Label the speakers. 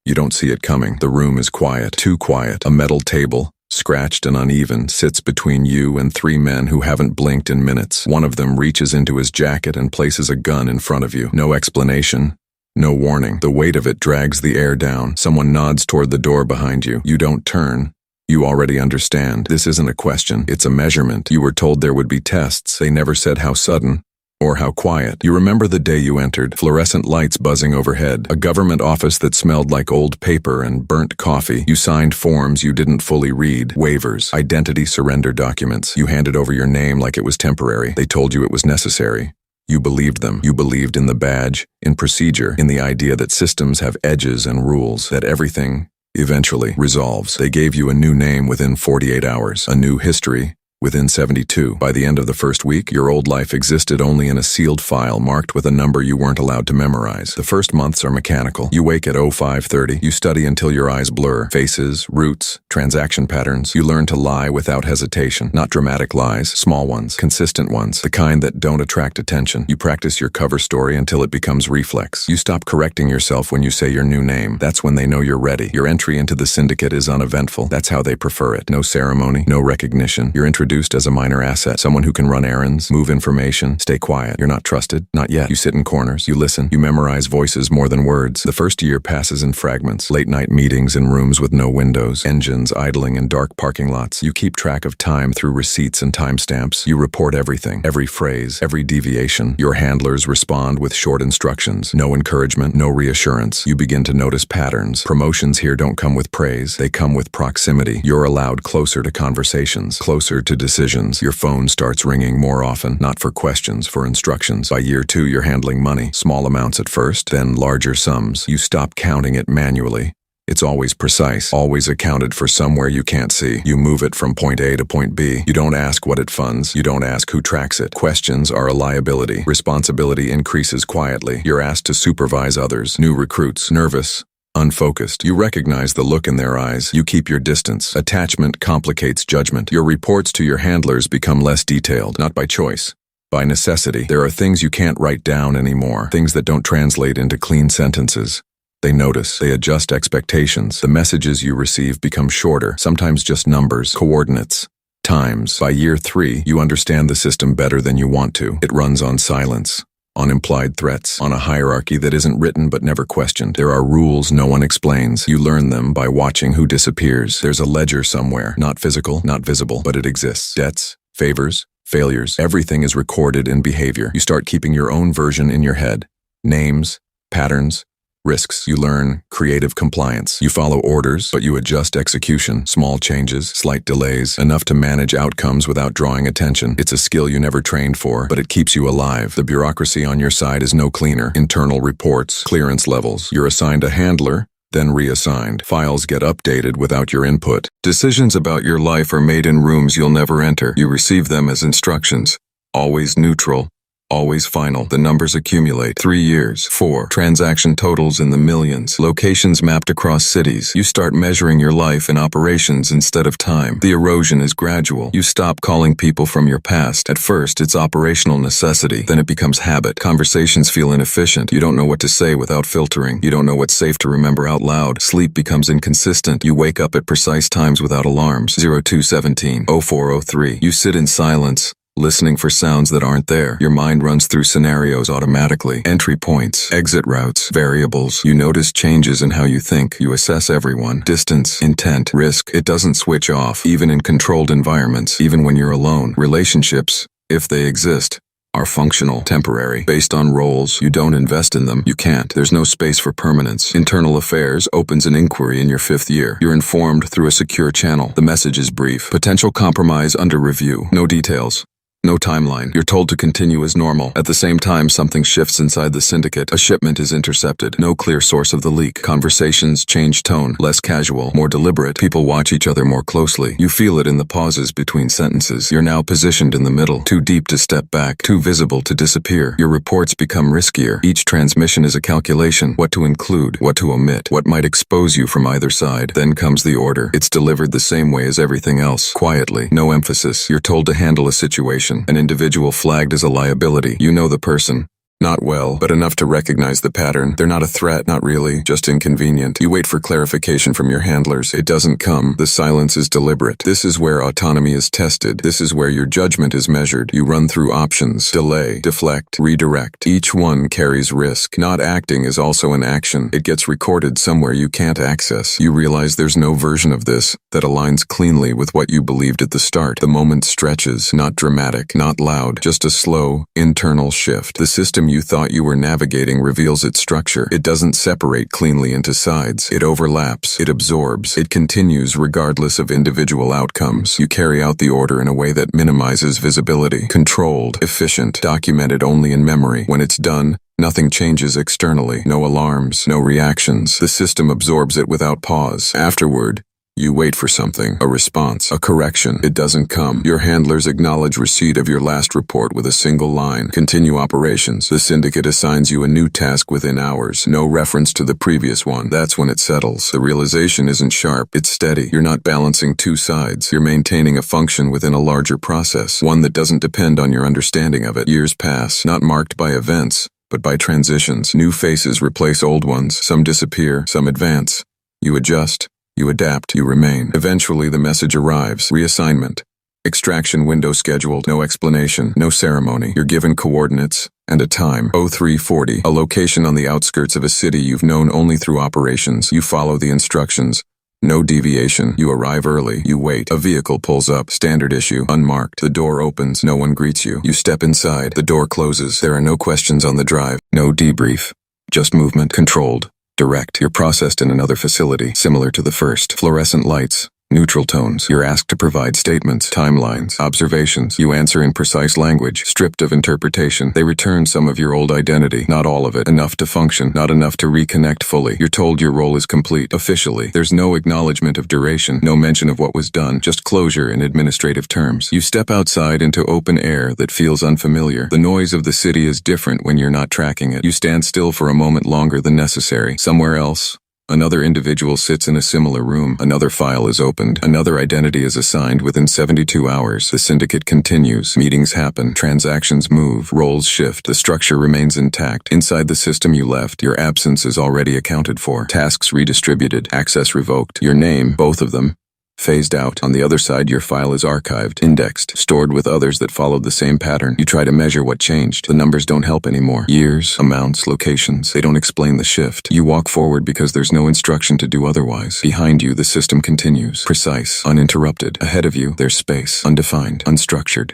Speaker 1: You don't see it coming. The room is quiet, too quiet. A metal table, scratched and uneven, sits between you and three men who haven't blinked in minutes. One of them reaches into his jacket and places a gun in front of you. No explanation. No warning. The weight of it drags the air down. Someone nods toward the door behind you. You don't turn. You already understand. This isn't a question. It's a measurement. You were told there would be tests. They never said how sudden or how quiet. You remember the day you entered. Fluorescent lights buzzing overhead. A government office that smelled like old paper and burnt coffee. You signed forms you didn't fully read. Waivers. Identity surrender documents. You handed over your name like it was temporary. They told you it was necessary. You believed them. You believed in the badge, in procedure, in the idea that systems have edges and rules, that everything eventually resolves. They gave you a new name within 48 hours, a new history within 72. By the end of the first week, your old life existed only in a sealed file marked with a number you weren't allowed to memorize. The first months are mechanical. You wake at 05:30. You study until your eyes blur. Faces, routes, transaction patterns. You learn to lie without hesitation. Not dramatic lies, small ones, consistent ones, the kind that don't attract attention. You practice your cover story until it becomes reflex. You stop correcting yourself when you say your new name. That's when they know you're ready. Your entry into the syndicate is uneventful. That's how they prefer it. No ceremony, no recognition. You're introduced as a minor asset, someone who can run errands, move information, stay quiet. You're not trusted, not yet. You sit in corners, you listen, you memorize voices more than words. The first year passes in fragments, late night meetings in rooms with no windows, engines idling in dark parking lots. You keep track of time through receipts and timestamps. You report everything, every phrase, every deviation. Your handlers respond with short instructions, no encouragement, no reassurance. You begin to notice patterns. Promotions here don't come with praise, they come with proximity. You're allowed closer to conversations, closer to decisions. Your phone starts ringing more often, not for questions, for instructions. By year 2, you're handling money, small amounts at first, then larger sums. You stop counting it manually. It's always precise, always accounted for somewhere you can't see. You move it from point A to point B. You don't ask what it funds. You don't ask who tracks it. Questions are a liability. Responsibility increases quietly. You're asked to supervise others. New recruits, nervous, unfocused. You recognize the look in their eyes. You keep your distance. Attachment complicates judgment. Your reports to your handlers become less detailed, not by choice, by necessity. There are things you can't write down anymore, things that don't translate into clean sentences. They notice. They adjust expectations. The messages you receive become shorter, sometimes just numbers, coordinates, times. By year 3, you understand the system better than you want to. It runs on silence, on implied threats, on a hierarchy that isn't written but never questioned. There are rules no one explains. You learn them by watching who disappears. There's a ledger somewhere, not physical, not visible, but it exists. Debts, favors, failures, everything is recorded in behavior. You start keeping your own version in your head. Names, patterns, risks. You learn creative compliance. You follow orders, but you adjust execution. Small changes, slight delays, enough to manage outcomes without drawing attention. It's a skill you never trained for, but it keeps you alive. The bureaucracy on your side is no cleaner. Internal reports, clearance levels. You're assigned a handler, then reassigned. Files get updated without your input. Decisions about your life are made in rooms you'll never enter. You receive them as instructions. Always neutral. Always final. The numbers accumulate. 3 years. 4. Transaction totals in the millions. Locations mapped across cities. You start measuring your life in operations instead of time. The erosion is gradual. You stop calling people from your past. At first, it's operational necessity. Then it becomes habit. Conversations feel inefficient. You don't know what to say without filtering. You don't know what's safe to remember out loud. Sleep becomes inconsistent. You wake up at precise times without alarms. 0217. 0403. You sit in silence, listening for sounds that aren't there. Your mind runs through scenarios automatically. Entry points, exit routes, variables. You notice changes in how you think. You assess everyone. Distance, intent, risk. It doesn't switch off, even in controlled environments, even when you're alone. Relationships, if they exist, are functional, temporary, based on roles. You don't invest in them. You can't. There's no space for permanence. Internal affairs opens an inquiry in your 5th year. You're informed through a secure channel. The message is brief. Potential compromise under review. No details. No timeline. You're told to continue as normal. At the same time, something shifts inside the syndicate. A shipment is intercepted. No clear source of the leak. Conversations change tone. Less casual. More deliberate. People watch each other more closely. You feel it in the pauses between sentences. You're now positioned in the middle. Too deep to step back. Too visible to disappear. Your reports become riskier. Each transmission is a calculation. What to include. What to omit. What might expose you from either side. Then comes the order. It's delivered the same way as everything else. Quietly. No emphasis. You're told to handle a situation. An individual flagged as a liability. You know the person. Not well, but enough to recognize the pattern. They're not a threat, not really, just inconvenient. You wait for clarification from your handlers. It doesn't come. The silence is deliberate. This is where autonomy is tested. This is where your judgment is measured. You run through options: delay, deflect, redirect. Each one carries risk. Not acting is also an action. It gets recorded somewhere you can't access. You realize there's no version of this that aligns cleanly with what you believed at the start. The moment stretches, not dramatic, not loud, just a slow, internal shift. The system you thought you were navigating reveals its structure. It doesn't separate cleanly into sides. It overlaps. It absorbs. It continues regardless of individual outcomes. You carry out the order in a way that minimizes visibility. Controlled, efficient, documented only in memory. When it's done, nothing changes externally. No alarms, no reactions. The system absorbs it without pause. Afterward, you wait for something, a response, a correction. It doesn't come. Your handlers acknowledge receipt of your last report with a single line: continue operations. The syndicate assigns you a new task within hours. No reference to the previous one. That's when it settles. The realization isn't sharp, it's steady. You're not balancing two sides. You're maintaining a function within a larger process, one that doesn't depend on your understanding of it. Years pass, not marked by events, but by transitions. New faces replace old ones. Some disappear, some advance. You adjust. You adapt, you remain. Eventually the message arrives: reassignment. Extraction window scheduled, no explanation, no ceremony. You're given coordinates and a time: 0340, a location on the outskirts of a city you've known only through operations. You follow the instructions. No deviation. You arrive early. You wait. A vehicle pulls up. Standard issue. Unmarked. The door opens. No one greets you. You step inside. The door closes. There are no questions on the drive. No debrief. Just movement. Controlled. Direct. You're processed in another facility, similar to the first. Fluorescent lights. Neutral tones. You're asked to provide statements, timelines, observations. You answer in precise language, stripped of interpretation. They return some of your old identity, not all of it. Enough to function, not enough to reconnect fully. You're told your role is complete, officially. There's no acknowledgement of duration, no mention of what was done, just closure in administrative terms. You step outside into open air that feels unfamiliar. The noise of the city is different when you're not tracking it. You stand still for a moment longer than necessary. Somewhere else, another individual sits in a similar room. Another file is opened. Another identity is assigned within 72 hours. The syndicate continues. Meetings happen. Transactions move. Roles shift. The structure remains intact. Inside the system you left, your absence is already accounted for. Tasks redistributed. Access revoked. Your name, both of them, phased out. On the other side, your file is archived, indexed, stored with others that followed the same pattern. You try to measure what changed. The numbers don't help anymore. Years, amounts, locations, they don't explain the shift. You walk forward because there's no instruction to do otherwise. Behind you, the system continues. Precise, uninterrupted. Ahead of you, there's space, undefined, unstructured.